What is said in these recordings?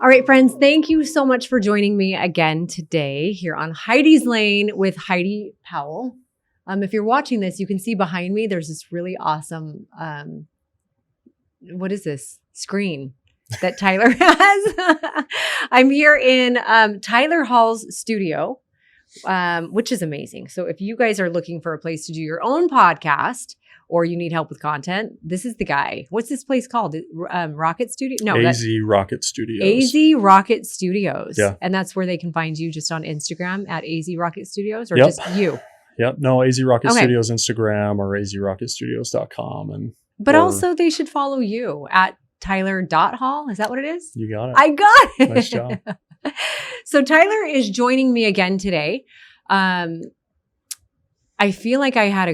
All right, friends, thank you so much for joining me again today here on Heidi's Lane with Heidi Powell. If you're watching this, you can see behind me, there's this really awesome, what is this? Screen that Tyler has. I'm here in Tyler Hall's studio, which is amazing. So if you guys are looking for a place to do your own podcast or you need help with content, this is the guy. What's this place called? Rocket Studio? No, AZ Rocket Studios. AZ Rocket Studios. Yeah. And that's where they can find you, just on Instagram at AZ Rocket Studios, or Yep. just you? Yep. No, AZ Rocket Okay. Studios Instagram or azrocketstudios.com. But also they should follow you at Tyler.Hall. Is that what it is? You got it. I got it. Nice job. So Tyler is joining me again today. I feel like I had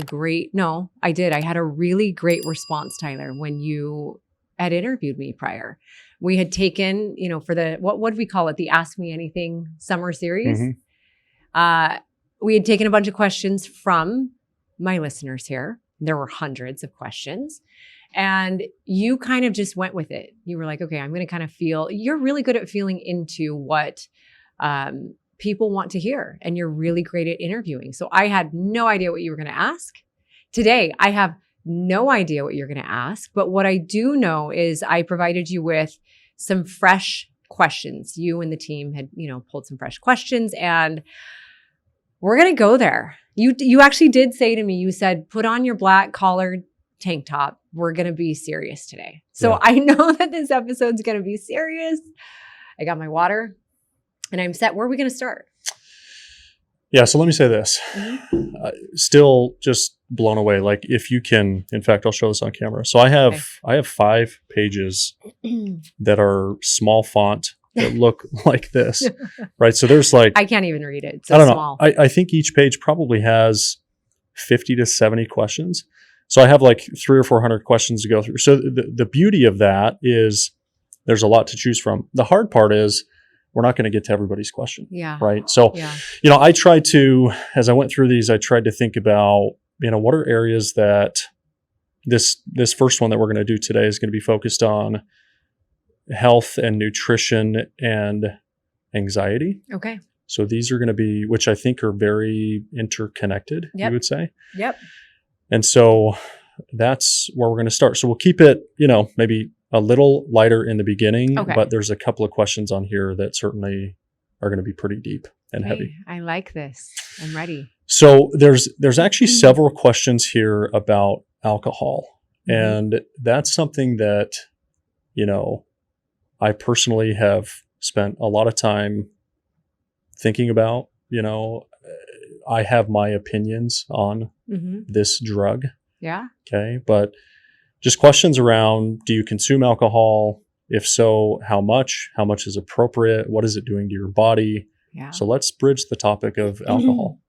I had a really great response, Tyler, when you had interviewed me prior. We had taken, for the, what would we call it? The Ask Me Anything summer series. Mm-hmm. We had taken a bunch of questions from my listeners here. There were hundreds of questions. And you kind of just went with it. You were like, okay, I'm going to kind of you're really good at feeling into what people want to hear. And you're really great at interviewing. So I had no idea what you were going to ask. Today, I have no idea what you're going to ask. But what I do know is I provided you with some fresh questions. You and the team had, pulled some fresh questions, and we're going to go there. You actually did say to me, you said, put on your black collared tank top. We're going to be serious today. So Yeah. I know that this episode's going to be serious. I got my water and I'm set. Where are we going to start? Yeah. So let me say this. Mm-hmm. Still just blown away. Like, if you can, in fact, I'll show this on camera. So I have 5 pages that are small font that look like this, right? So there's like, I can't even read it. It's so I don't small. know. I think each page probably has 50 to 70 questions. So I have like 300 or 400 questions to go through. So the beauty of that is there's a lot to choose from. The hard part is we're not going to get to everybody's question. Yeah. Right. So, Yeah. I tried to, as I went through these, I tried to think about, what are areas that this first one that we're going to do today is going to be focused on health and nutrition and anxiety. Okay. So these are going to be, which I think are very interconnected, Yep. you would say. Yep. And so that's where we're going to start. So we'll keep it, maybe a little lighter in the beginning, Okay. but there's a couple of questions on here that certainly are going to be pretty deep and heavy. I like this. I'm ready. So there's actually several questions here about alcohol. Mm-hmm. And that's something that, I personally have spent a lot of time thinking about. I have my opinions on Mm-hmm. this drug. Yeah. Okay. But just questions around, do you consume alcohol? If so, how much? How much is appropriate? What is it doing to your body? Yeah. So let's bridge the topic of alcohol.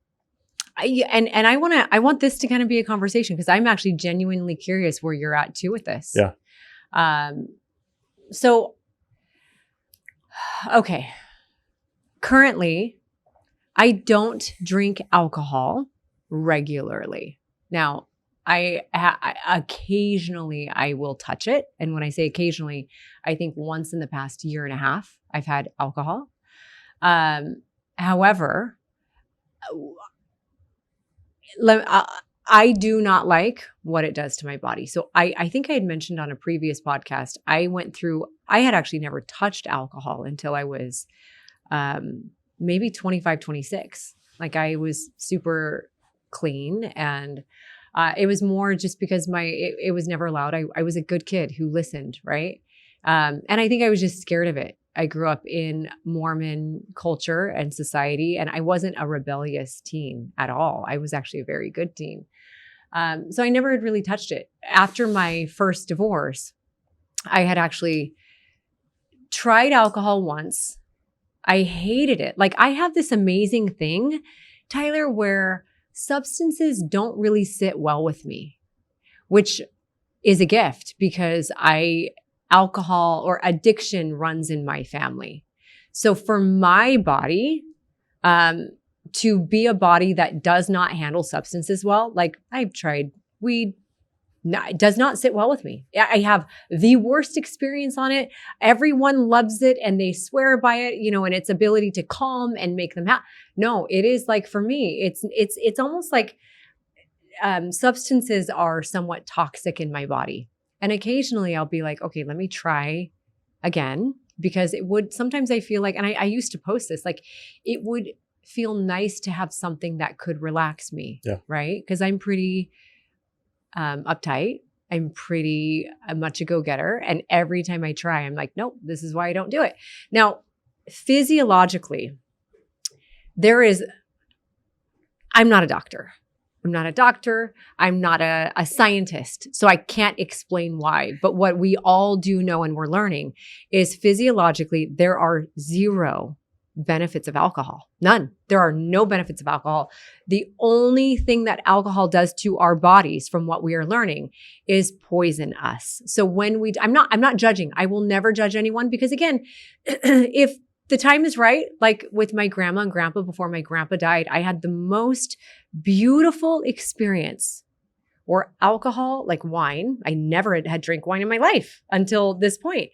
I want this to kind of be a conversation, because I'm actually genuinely curious where you're at too with this. Yeah. So, okay. Currently, I don't drink alcohol regularly. Now, I occasionally I will touch it. And when I say occasionally, I think once in the past year and a half, I've had alcohol. However, I do not like what it does to my body. So I think I had mentioned on a previous podcast, I had actually never touched alcohol until I was maybe 25, 26. Like, I was super clean, and it was more just because it was never allowed. I was a good kid who listened, right? And I think I was just scared of it. I grew up in Mormon culture and society, and I wasn't a rebellious teen at all. I was actually a very good teen. So I never had really touched it. After my first divorce, I had actually tried alcohol once. I hated it. Like, I have this amazing thing, Tyler, where substances don't really sit well with me, which is a gift, because alcohol or addiction runs in my family. So for my body, to be a body that does not handle substances well, like, I've tried weed, No, it does not sit well with me. I have the worst experience on it. Everyone loves it and they swear by it, and its ability to calm and make them happy. No, it is like, for me, it's almost like substances are somewhat toxic in my body. And occasionally I'll be like, okay, let me try again, because sometimes I feel like, and I used to post this, like it would feel nice to have something that could relax me. Yeah. Right. Because I'm pretty uptight. I'm pretty much a go-getter. And every time I try, I'm like, nope, this is why I don't do it. Now, physiologically, I'm not a doctor. I'm not a scientist. So I can't explain why. But what we all do know and we're learning is physiologically, there are zero benefits of alcohol. None. There are no benefits of alcohol. The only thing that alcohol does to our bodies, from what we are learning, is poison us. So I'm not judging. I will never judge anyone, because again, if the time is right, like with my grandma and grandpa, before my grandpa died, I had the most beautiful experience where alcohol, like wine, I never had drank wine in my life until this point.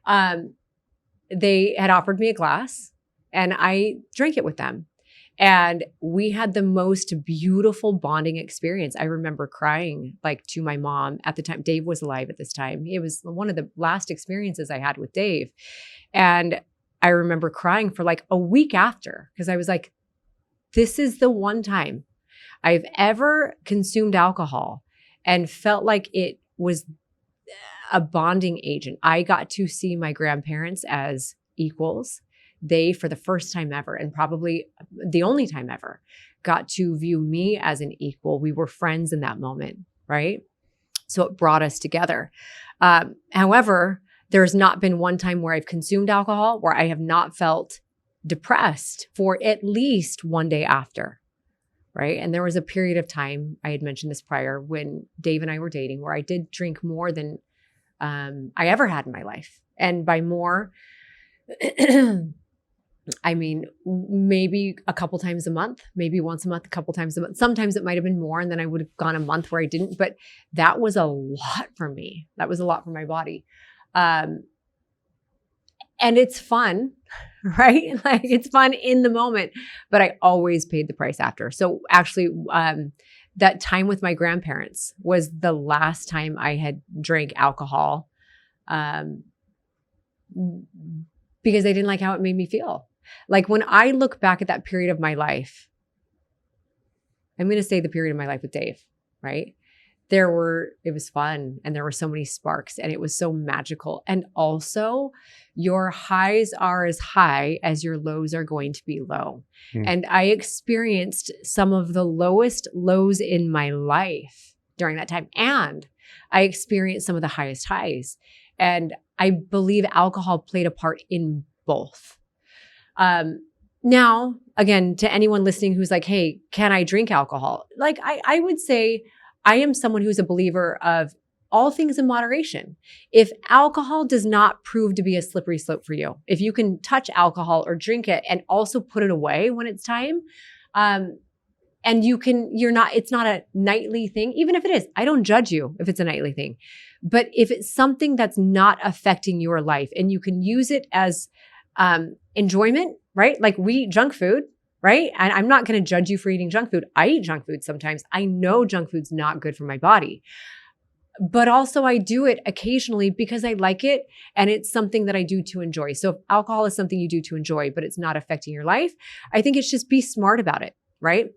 They had offered me a glass and I drank it with them. And we had the most beautiful bonding experience. I remember crying like to my mom at the time. Dave was alive at this time. It was one of the last experiences I had with Dave. And I remember crying for like a week after, because I was like, this is the one time I've ever consumed alcohol and felt like it was a bonding agent. I got to see my grandparents as equals. They, for the first time ever, and probably the only time ever, got to view me as an equal. We were friends in that moment, right? So it brought us together. However, there's not been one time where I've consumed alcohol where I have not felt depressed for at least one day after, right? And there was a period of time, I had mentioned this prior, when Dave and I were dating, where I did drink more than I ever had in my life. And by more, I mean, maybe a couple times a month, maybe once a month, a couple times a month. Sometimes it might have been more, and then I would have gone a month where I didn't, but that was a lot for me. That was a lot for my body. And it's fun, right? Like it's fun in the moment, but I always paid the price after. So actually, that time with my grandparents was the last time I had drank alcohol, because they didn't like how it made me feel. Like when I look back at that period of my life, I'm going to say the period of my life with Dave, right? It was fun, and there were so many sparks, and it was so magical. And also your highs are as high as your lows are going to be low. And I experienced some of the lowest lows in my life during that time. And I experienced some of the highest highs. And I believe alcohol played a part in both. Now, again, to anyone listening who's like, hey, can I drink alcohol? Like I would say I am someone who's a believer of all things in moderation. If alcohol does not prove to be a slippery slope for you, if you can touch alcohol or drink it and also put it away when it's time, and it's not a nightly thing, even if it is, I don't judge you if it's a nightly thing. But if it's something that's not affecting your life and you can use it as enjoyment, right? Like we eat junk food, right? And I'm not going to judge you for eating junk food. I eat junk food sometimes. I know junk food's not good for my body. But also I do it occasionally because I like it and it's something that I do to enjoy. So if alcohol is something you do to enjoy, but it's not affecting your life, I think it's just be smart about it, right?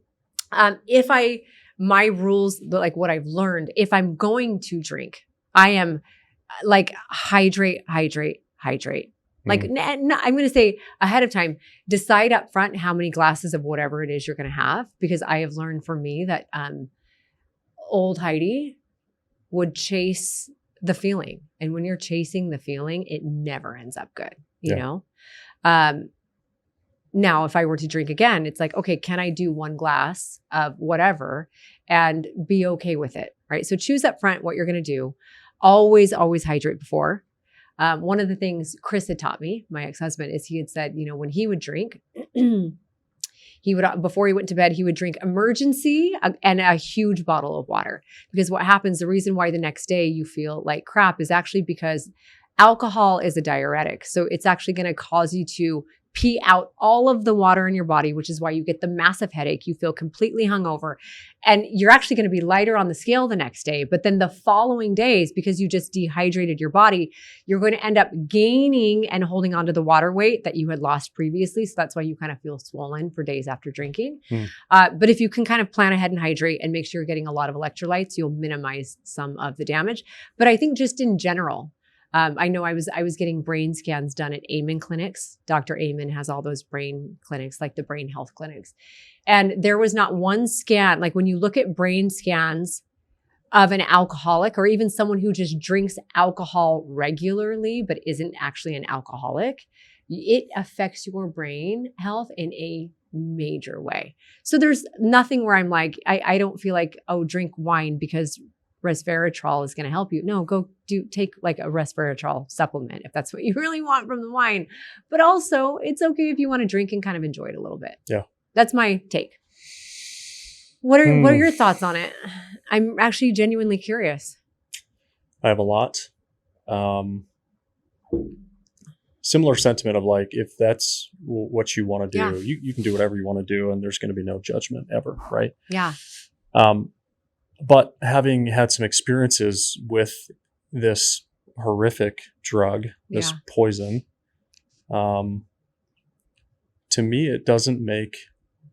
My rules, like what I've learned, if I'm going to drink, I am like hydrate. Like I'm going to say ahead of time, decide up front how many glasses of whatever it is you're going to have, because I have learned for me that old Heidi would chase the feeling. And when you're chasing the feeling, it never ends up good, you know? Now, if I were to drink again, it's like, okay, can I do one glass of whatever and be okay with it, right? So choose up front what you're going to do. Always hydrate before. One of the things Chris had taught me, my ex-husband, is he had said, when he would drink, he He would, before he went to bed, he would drink emergency and a huge bottle of water. Because what happens, the reason why the next day you feel like crap is actually because alcohol is a diuretic. So it's actually going to cause you to pee out all of the water in your body, which is why you get the massive headache. You feel completely hungover, and you're actually going to be lighter on the scale the next day. But then the following days, because you just dehydrated your body, you're going to end up gaining and holding onto the water weight that you had lost previously. So that's why you kind of feel swollen for days after drinking. But if you can kind of plan ahead and hydrate and make sure you're getting a lot of electrolytes, you'll minimize some of the damage. But I think just in general, I know I was getting brain scans done at Amen clinics. Dr. Amen has all those brain clinics, like the brain health clinics. And there was not one scan, like when you look at brain scans of an alcoholic or even someone who just drinks alcohol regularly, but isn't actually an alcoholic, it affects your brain health in a major way. So there's nothing where I'm like, I don't feel like, oh, drink wine because resveratrol is going to help you. No, go take like a resveratrol supplement if that's what you really want from the wine. But also, it's okay if you want to drink and kind of enjoy it a little bit. Yeah. That's my take. What are your thoughts on it? I'm actually genuinely curious. I have a lot. Similar sentiment of like, if that's what you want to do, you can do whatever you want to do, and there's going to be no judgment ever, right? Yeah. But having had some experiences with this horrific drug, this poison, to me, it doesn't make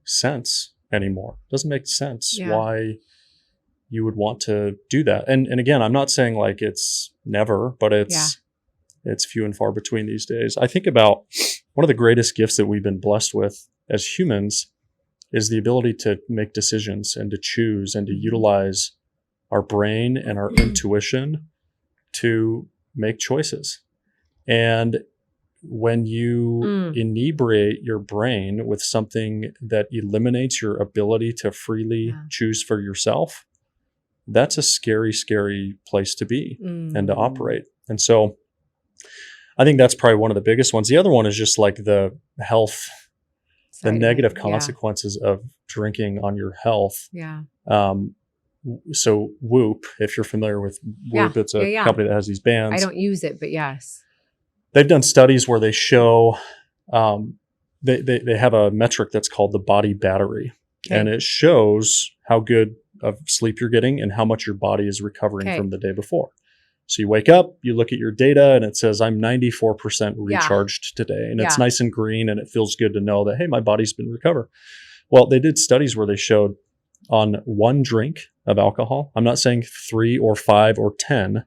sense anymore. It doesn't make sense why you would want to do that. And again, I'm not saying like it's never, but it's few and far between these days. I think about one of the greatest gifts that we've been blessed with as humans is the ability to make decisions and to choose and to utilize our brain and our intuition to make choices. And when you inebriate your brain with something that eliminates your ability to freely choose for yourself, that's a scary, scary place to be and to operate. And so I think that's probably one of the biggest ones. The other one is just like the health, the negative consequences of drinking on your health. Yeah. So Whoop, if you're familiar with Whoop, it's a company that has these bands. I don't use it, but yes. They've done studies where they show, they have a metric that's called the body battery. Okay. And it shows how good of sleep you're getting and how much your body is recovering from the day before. So you wake up, you look at your data, and it says, I'm 94% recharged today. And it's nice and green, and it feels good to know that, hey, my body's been recovered. Well, they did studies where they showed on one drink of alcohol, I'm not saying 3 or 5 or 10,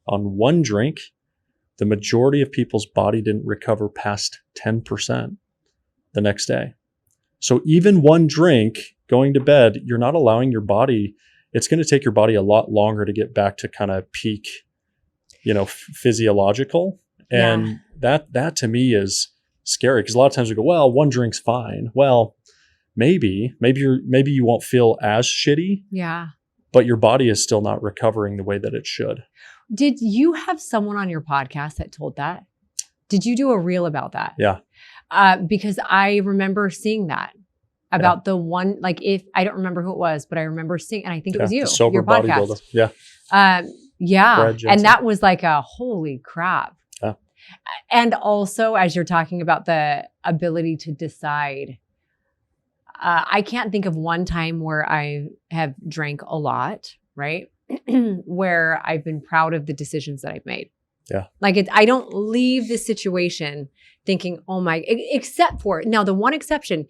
on one drink, the majority of people's body didn't recover past 10% the next day. So even one drink, going to bed, you're not allowing your body, it's going to take your body a lot longer to get back to kind of peak, physiological. And that to me is scary, because a lot of times we go, well, one drink's fine. Well, maybe you won't feel as shitty. Yeah. But your body is still not recovering the way that it should. Did you have someone on your podcast that told that? Did you do a reel about that? Yeah. Because I remember seeing that about the one, like if I don't remember who it was, but I remember seeing, and I think it was you, the sober your podcast. Bodybuilder. Yeah. And that was like a holy crap. Yeah. And also, as you're talking about the ability to decide, I can't think of one time where I have drank a lot, right? Where I've been proud of the decisions that I've made. Yeah. Like I don't leave this situation thinking, oh my, except for, now the one exception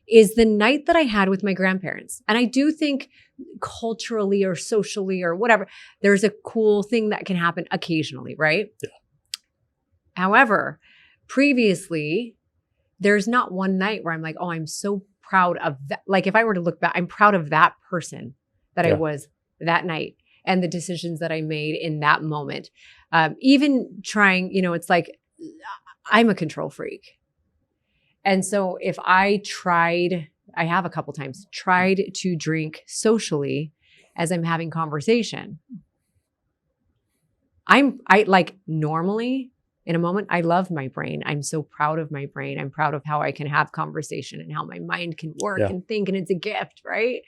is the night that I had with my grandparents. And I do think culturally or socially or whatever, there's a cool thing that can happen occasionally, right? Yeah. However, previously, there's not one night where I'm like, oh, I'm so proud of that. Like if I were to look back, I'm proud of that person that I was that night and the decisions that I made in that moment. Even trying, it's like, I'm a control freak. And so if I have a couple times tried to drink socially as I'm having conversation, I like normally in a moment. I love my brain. I'm so proud of my brain. I'm proud of how I can have conversation and how my mind can work Yeah. and think, and it's a gift, right?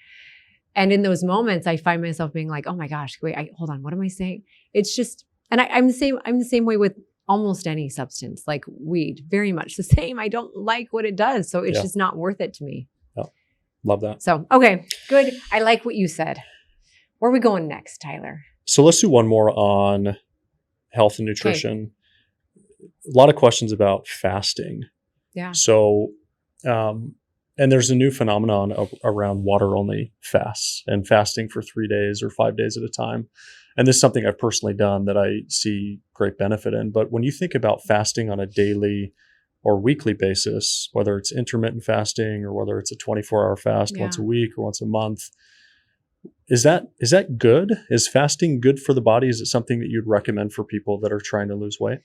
And in those moments, I find myself being like, oh my gosh, wait, hold on, what am I saying? It's just, and I'm the same way with almost any substance, like weed, very much the same. I don't like what it does. So it's Yeah. just not worth it to me. Yeah. Love that. So, okay, good. I like what you said. Where are we going next, Tyler? So let's do one more on health and nutrition. A lot of questions about fasting. Yeah. So, and there's a new phenomenon around water-only fasts and fasting for 3 days or 5 days at a time. And this is something I've personally done that I see great benefit in. But when you think about fasting on a daily or weekly basis, whether it's intermittent fasting or whether it's a 24-hour fast once a week or once a month, is that good? Is fasting good for the body? Is it something that you'd recommend for people that are trying to lose weight?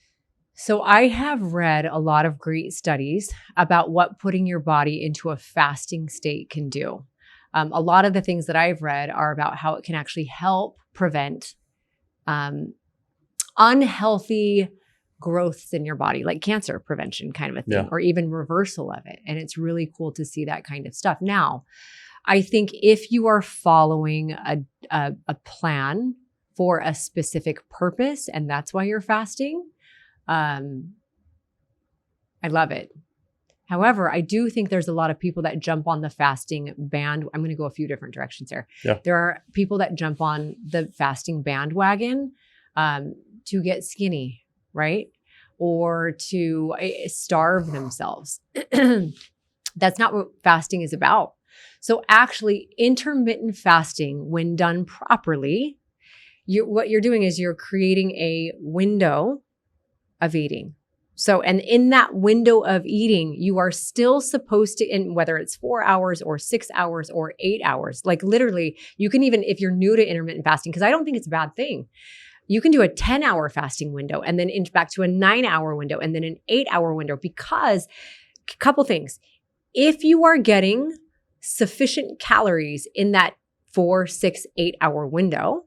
So I have read a lot of great studies about what putting your body into a fasting state can do. A lot of the things that I've read are about how it can actually help prevent unhealthy growths in your body, like cancer prevention kind of a thing, or even reversal of it. And it's really cool to see that kind of stuff. Now, I think if you are following a plan for a specific purpose, and that's why you're fasting, I love it. However, I do think there's a lot of people that jump on the fasting band. I'm going to go a few different directions here. Yeah. There are people that jump on the fasting bandwagon to get skinny, right? Or to starve themselves. That's not what fasting is about. So actually, intermittent fasting, when done properly, what you're doing is you're creating a window of eating. So, and in that window of eating, you are still supposed to, in whether it's 4 hours or 6 hours or 8 hours, like literally, you can even, if you're new to intermittent fasting, because I don't think it's a bad thing, you can do a 10-hour fasting window and then inch back to a 9-hour window and then an 8-hour window, because a couple things. If you are getting sufficient calories in that 4, 6, 8-hour window,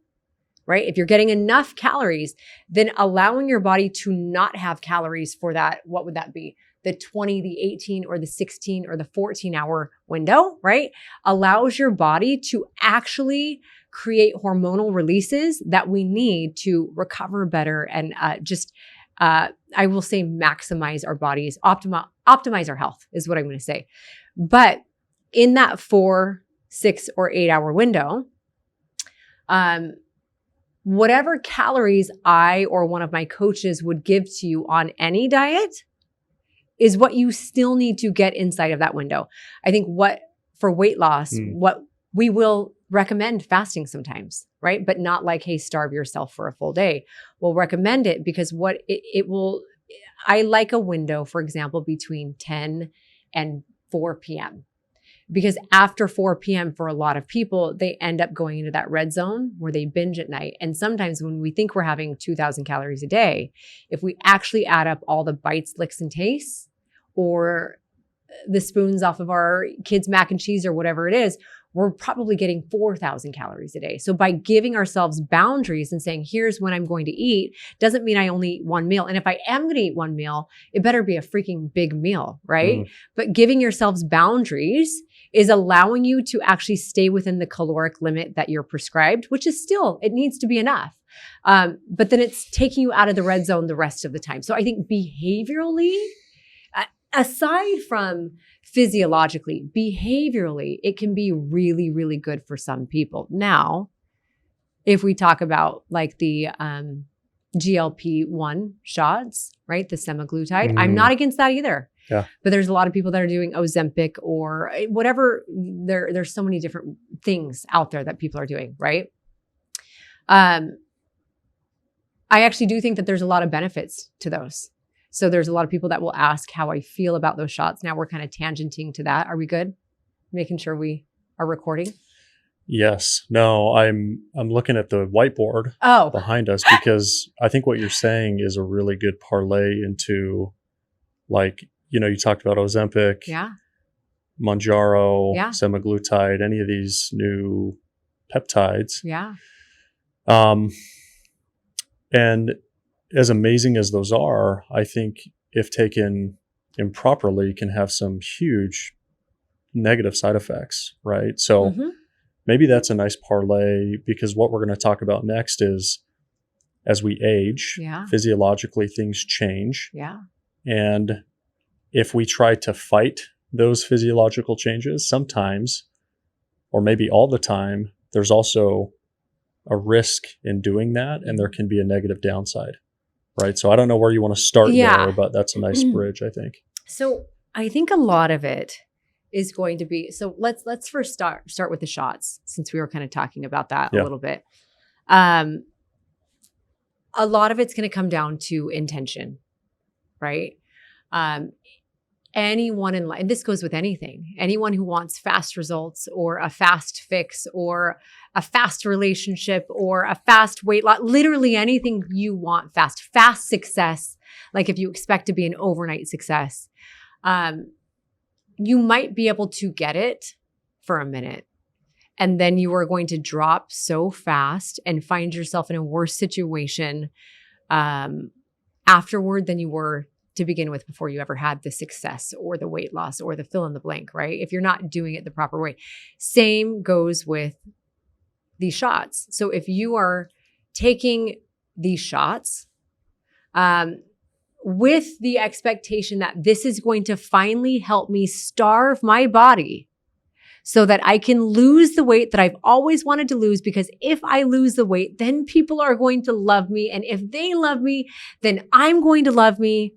right? If you're getting enough calories, then allowing your body to not have calories for that, what would that be? The 20, the 18, or the 16, or the 14-hour window, right? Allows your body to actually create hormonal releases that we need to recover better and I will say maximize our bodies, optimize our health is what I'm going to say. But in that 4, 6, or 8-hour window, whatever calories I or one of my coaches would give to you on any diet is what you still need to get inside of that window. I think for weight loss, what we will recommend fasting sometimes, right? But not like, hey, starve yourself for a full day. We'll recommend it because I like a window, for example, between 10 and 4 p.m. Because after 4 p.m. for a lot of people, they end up going into that red zone where they binge at night. And sometimes when we think we're having 2,000 calories a day, if we actually add up all the bites, licks, and tastes, or the spoons off of our kids' mac and cheese or whatever it is, we're probably getting 4,000 calories a day. So by giving ourselves boundaries and saying, here's when I'm going to eat, doesn't mean I only eat one meal. And if I am going to eat one meal, it better be a freaking big meal, right? But giving yourselves boundaries is allowing you to actually stay within the caloric limit that you're prescribed, which is still, it needs to be enough. But then it's taking you out of the red zone the rest of the time. So I think behaviorally, aside from physiologically, behaviorally, it can be really, really good for some people. Now, if we talk about like the GLP-1 shots, right? The semaglutide, I'm not against that either. Yeah. But there's a lot of people that are doing Ozempic or whatever. There's so many different things out there that people are doing, right? I actually do think that there's a lot of benefits to those. So there's a lot of people that will ask how I feel about those shots. Now we're kind of tangenting to that. Are we good? Making sure we are recording? Yes. No, I'm looking at the whiteboard behind us because I think what you're saying is a really good parlay into, like, you talked about Ozempic, Mounjaro, semaglutide, any of these new peptides. Yeah. And as amazing as those are, I think if taken improperly can have some huge negative side effects, right? So Mhm. maybe that's a nice parlay, because what we're going to talk about next is, as we age, Yeah. physiologically things change. Yeah. And if we try to fight those physiological changes, sometimes, or maybe all the time, there's also a risk in doing that, and there can be a negative downside, right? So I don't know where you want to start there, Yeah. but that's a nice bridge, I think. So I think a lot of it is going to be, so let's first start with the shots, since we were kind of talking about that a Yeah. little bit. A lot of it's going to come down to intention, right? Anyone in life, and this goes with anyone who wants fast results or a fast fix or a fast relationship or a fast weight loss, literally anything you want fast success. Like if you expect to be an overnight success, you might be able to get it for a minute. And then you are going to drop so fast and find yourself in a worse situation afterward than you were to begin with before you ever had the success or the weight loss or the fill in the blank, right? If you're not doing it the proper way. Same goes with these shots. So if you are taking these shots with the expectation that this is going to finally help me starve my body so that I can lose the weight that I've always wanted to lose, because if I lose the weight, then people are going to love me. And if they love me, then I'm going to love me,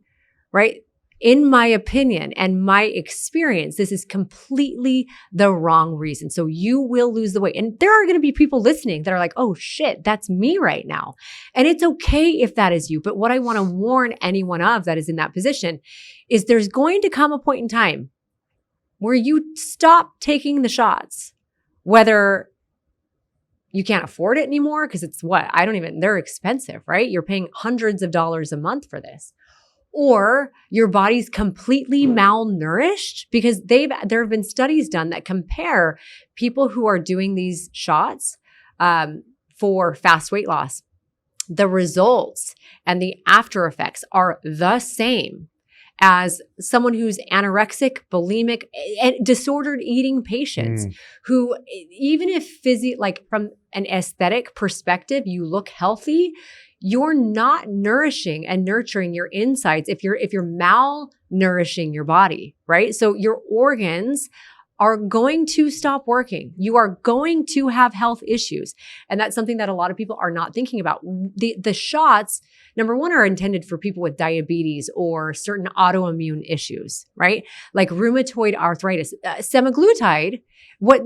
right? In my opinion and my experience, this is completely the wrong reason. So you will lose the weight. And there are going to be people listening that are like, oh shit, that's me right now. And it's okay if that is you. But what I want to warn anyone of that is in that position is there's going to come a point in time where you stop taking the shots, whether you can't afford it anymore, because it's they're expensive, right? You're paying hundreds of dollars a month for this. Or your body's completely malnourished, because there have been studies done that compare people who are doing these shots for fast weight loss. The results and the after effects are the same as someone who's anorexic, bulimic, and disordered eating patients who, even if like from an aesthetic perspective, you look healthy, you're not nourishing and nurturing your insides if you're malnourishing your body, right? So your organs are going to stop working. You are going to have health issues. And that's something that a lot of people are not thinking about. The shots, number one, are intended for people with diabetes or certain autoimmune issues, right? Like rheumatoid arthritis. Semaglutide,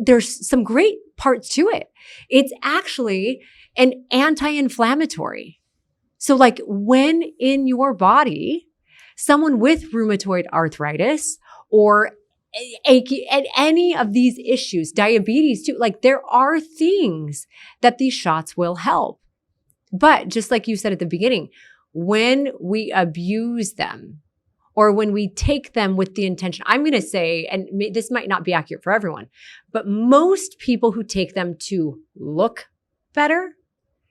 there's some great parts to it. It's actually an anti-inflammatory. So like when in your body, someone with rheumatoid arthritis or achy and any of these issues, diabetes too, like there are things that these shots will help. But just like you said at the beginning, when we abuse them or when we take them with the intention, I'm going to say, and this might not be accurate for everyone, but most people who take them to look better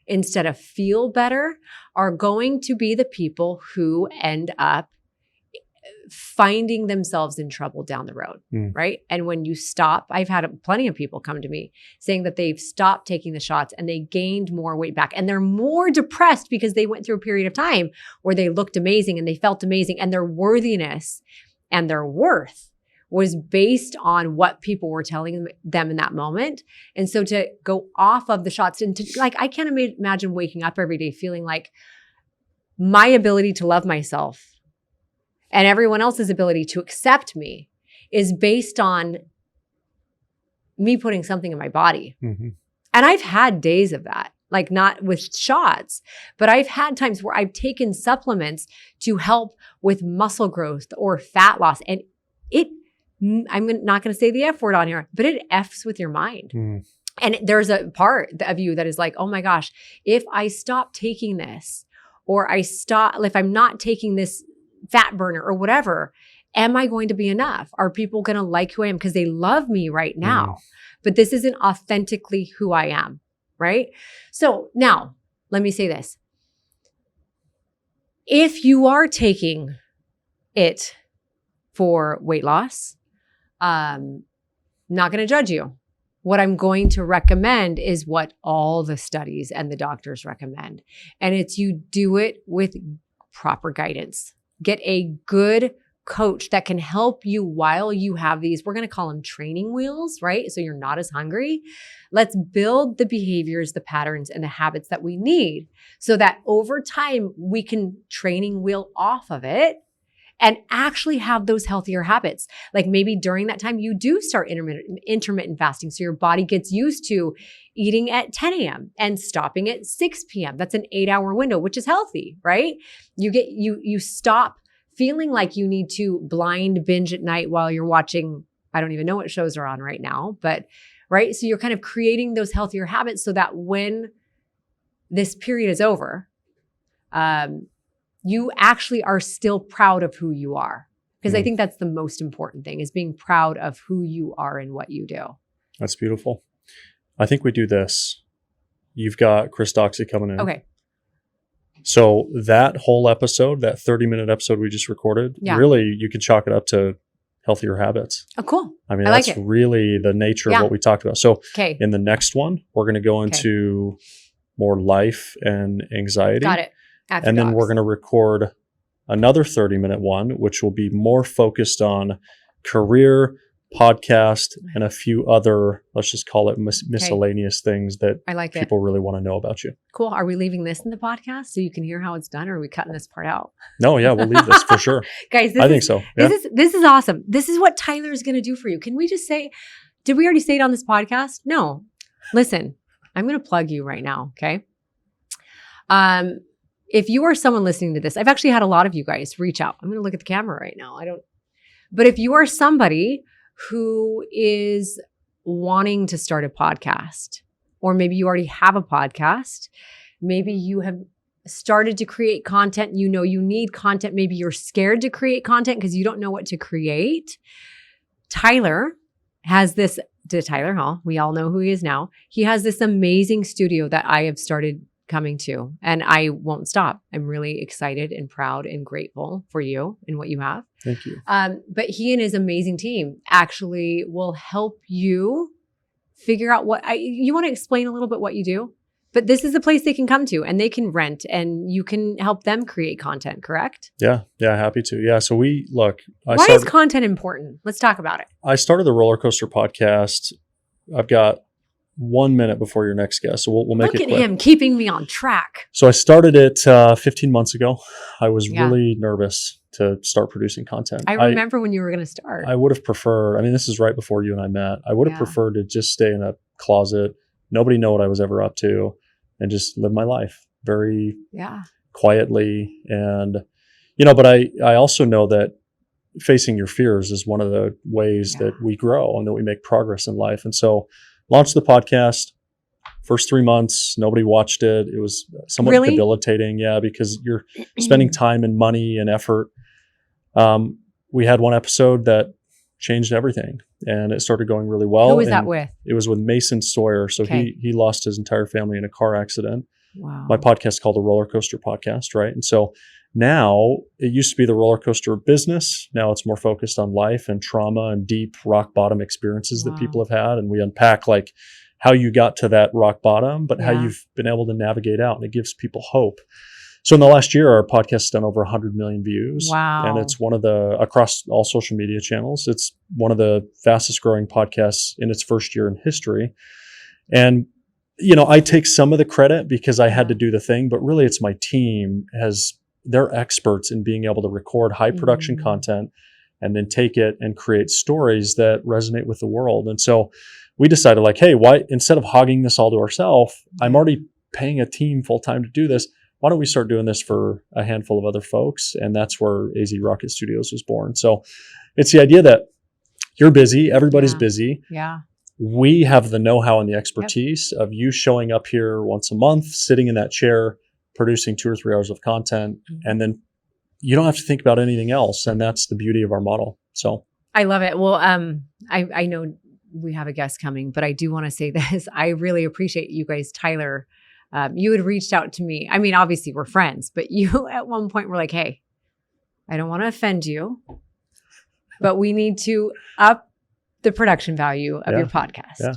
instead of feel better are going to be the people who end up finding themselves in trouble down the road, right? And when you stop, I've had plenty of people come to me saying that they've stopped taking the shots and they gained more weight back. And they're more depressed because they went through a period of time where they looked amazing and they felt amazing, and their worthiness and their worth was based on what people were telling them in that moment. And so to go off of the shots and to, like, I can't imagine waking up every day feeling like my ability to love myself and everyone else's ability to accept me is based on me putting something in my body. Mm-hmm. And I've had days of that, like not with shots, but I've had times where I've taken supplements to help with muscle growth or fat loss. And I'm not going to say the F word on here, but it F's with your mind. Mm. And there's a part of you that is like, oh my gosh, if I stop taking this, or if I'm not taking this fat burner or whatever, am I going to be enough? Are people going to like who I am because they love me right now? But this isn't authentically who I am, right? So now let me say this. If you are taking it for weight loss, not going to judge you. What I'm going to recommend is what all the studies and the doctors recommend. And it's you do it with proper guidance. Get a good coach that can help you while you have these, we're going to call them training wheels, right? So you're not as hungry. Let's build the behaviors, the patterns, and the habits that we need so that over time we can training wheel off of it and actually have those healthier habits. Like maybe during that time, you do start intermittent fasting. So your body gets used to eating at 10 a.m. and stopping at 6 p.m. That's an 8-hour window, which is healthy, right? You stop feeling like you need to blind binge at night while you're watching, I don't even know what shows are on right now, but right. So you're kind of creating those healthier habits so that when this period is over, you actually are still proud of who you are. Because I think that's the most important thing, is being proud of who you are and what you do. That's beautiful. I think we do this. You've got Chris Doxy coming in. Okay. So that whole episode, that 30-minute episode we just recorded, really you could chalk it up to healthier habits. Oh, cool. I mean, that's really the nature of what we talked about. So in the next one, we're going to go into more life and anxiety. Got it. And then we're going to record another 30-minute one, which will be more focused on career, podcast, and a few other, let's just call it miscellaneous things that people really want to know about you. Cool. Are we leaving this in the podcast so you can hear how it's done, or are we cutting this part out? No, yeah, we'll leave this for sure. Guys, I think so. Yeah. This is awesome. This is what Tyler's going to do for you. Can we just say, did we already say it on this podcast? No. Listen, I'm going to plug you right now, okay? If you are someone listening to this, I've actually had a lot of you guys reach out. I'm going to look at the camera right now. But if you are somebody who is wanting to start a podcast, or maybe you already have a podcast, maybe you have started to create content, you know you need content, maybe you're scared to create content because you don't know what to create. Tyler has this, Tyler Hall, we all know who he is now. He has this amazing studio that I have started coming to, and I won't stop. I'm really excited and proud and grateful for you and what you have. Thank you. But he and his amazing team actually will help you figure out you want to explain a little bit what you do, but this is the place they can come to and they can rent and you can help them create content, correct? Yeah, happy to. Yeah. So why is content important? Let's talk about it. I started the Roller Coaster podcast. I've got 1 minute before your next guest. So we'll make it quick. Look at him keeping me on track. So I started it 15 months ago. I was really nervous to start producing content. I remember when you were going to start. I would have preferred, this is right before you and I met. I would have preferred to just stay in a closet, nobody know what I was ever up to, and just live my life very quietly. And, but I also know that facing your fears is one of the ways that we grow and that we make progress in life. And so launched the podcast. First 3 months, nobody watched it. It was somewhat debilitating. Yeah, because you're spending time and money and effort. We had one episode that changed everything and it started going really well. Who was that with? It was with Mason Sawyer. So he lost his entire family in a car accident. Wow. My podcast is called the Roller Coaster Podcast, right? And so now it used to be the roller coaster business. Now it's more focused on life and trauma and deep rock bottom experiences that people have had. And we unpack how you got to that rock bottom, but how you've been able to navigate out, and it gives people hope. So in the last year, our podcast has done over 100 million views. Wow. And it's one of across all social media channels, it's one of the fastest growing podcasts in its first year in history. And, I take some of the credit because I had to do the thing, but really it's my team they're experts in being able to record high production content and then take it and create stories that resonate with the world. And so we decided hey, why, instead of hogging this all to ourselves, I'm already paying a team full time to do this. Why don't we start doing this for a handful of other folks? And that's where AZ Rocket Studios was born. So it's the idea that you're busy, everybody's busy. Yeah. We have the know-how and the expertise of you showing up here once a month, sitting in that chair, producing 2 or 3 hours of content, and then you don't have to think about anything else. And that's the beauty of our model. So I love it. Well, I know we have a guest coming, but I do want to say this. I really appreciate you guys, Tyler, You had reached out to me. I mean, obviously we're friends, but you at one point were like, hey, I don't want to offend you, but we need to up the production value of your podcast. Yeah.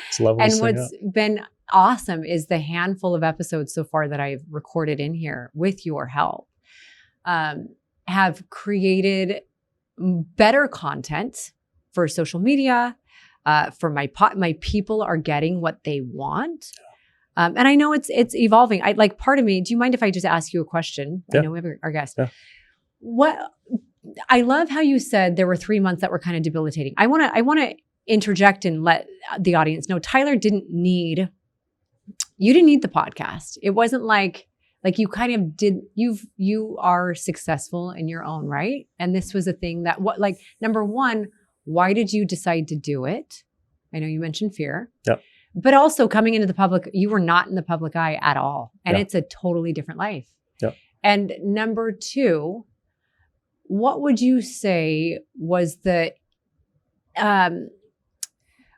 It's leveling And this thing what's up. been awesome is the handful of episodes so far that I've recorded in here with your help have created better content for social media, for my people are getting what they want. And I know it's evolving. I like part of me, do you mind if I just ask you a question? Yeah. I know we have our guest. Yeah. I love how you said there were 3 months that were kind of debilitating. I want to interject and let the audience know Tyler didn't need the podcast. It wasn't like you kind of did, you are successful in your own right. And this was a thing that number one, why did you decide to do it? I know you mentioned fear. Yep. But also coming into the public, you were not in the public eye at all. And Yeah. it's a totally different life. Yep. And number two, what would you say was the, I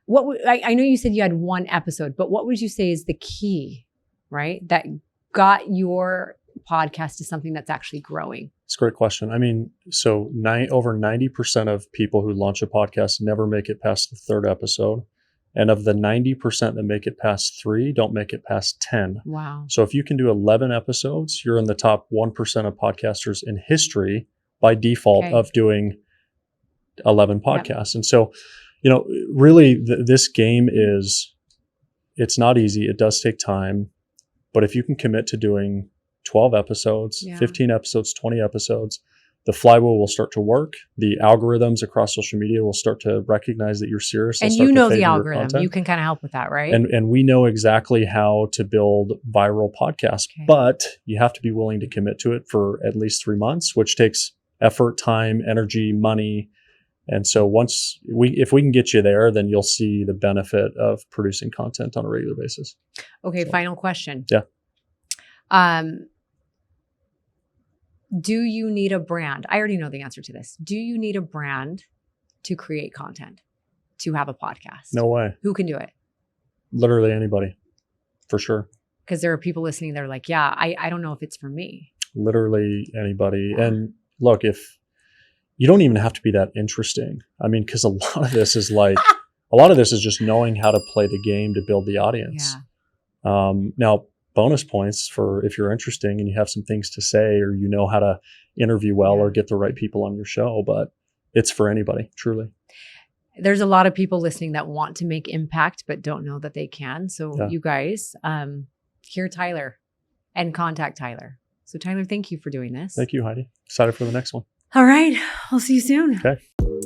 know you said you had one episode, but what would you say is the key, right? That got your podcast to something that's actually growing? It's a great question. I mean, so over 90% of people who launch a podcast never make it past the 3rd episode. And of the 90% that make it past 3, don't make it past 10. Wow. So if you can do 11 episodes, you're in the top 1% of podcasters in history by default of doing 11 podcasts. Yep. And so, really this game it's not easy. It does take time, but if you can commit to doing 12 episodes, 15 episodes, 20 episodes, the flywheel will start to work. The algorithms across social media will start to recognize that you're serious. And you know the algorithm. You can kind of help with that, right? And we know exactly how to build viral podcasts, but you have to be willing to commit to it for at least 3 months, which takes effort, time, energy, money. And so if we can get you there, then you'll see the benefit of producing content on a regular basis. Okay. So, final question. Yeah. Do you need a brand? I already know the answer to this. Do you need a brand to create content, to have a podcast? No way. Who can do it? Literally anybody, for sure. Because there are people listening that are like, yeah, I don't know if it's for me. Literally anybody. Yeah. And look, if you don't even have to be that interesting. I mean, because a lot of this is just knowing how to play the game to build the audience. Yeah. Now, bonus points for if you're interesting and you have some things to say or you know how to interview well or get the right people on your show, but it's for anybody, truly. There's a lot of people listening that want to make impact but don't know that they can. So you guys, hear Tyler and contact Tyler. So Tyler, thank you for doing this. Thank you, Heidi. Excited for the next one. All right. I'll see you soon. Okay.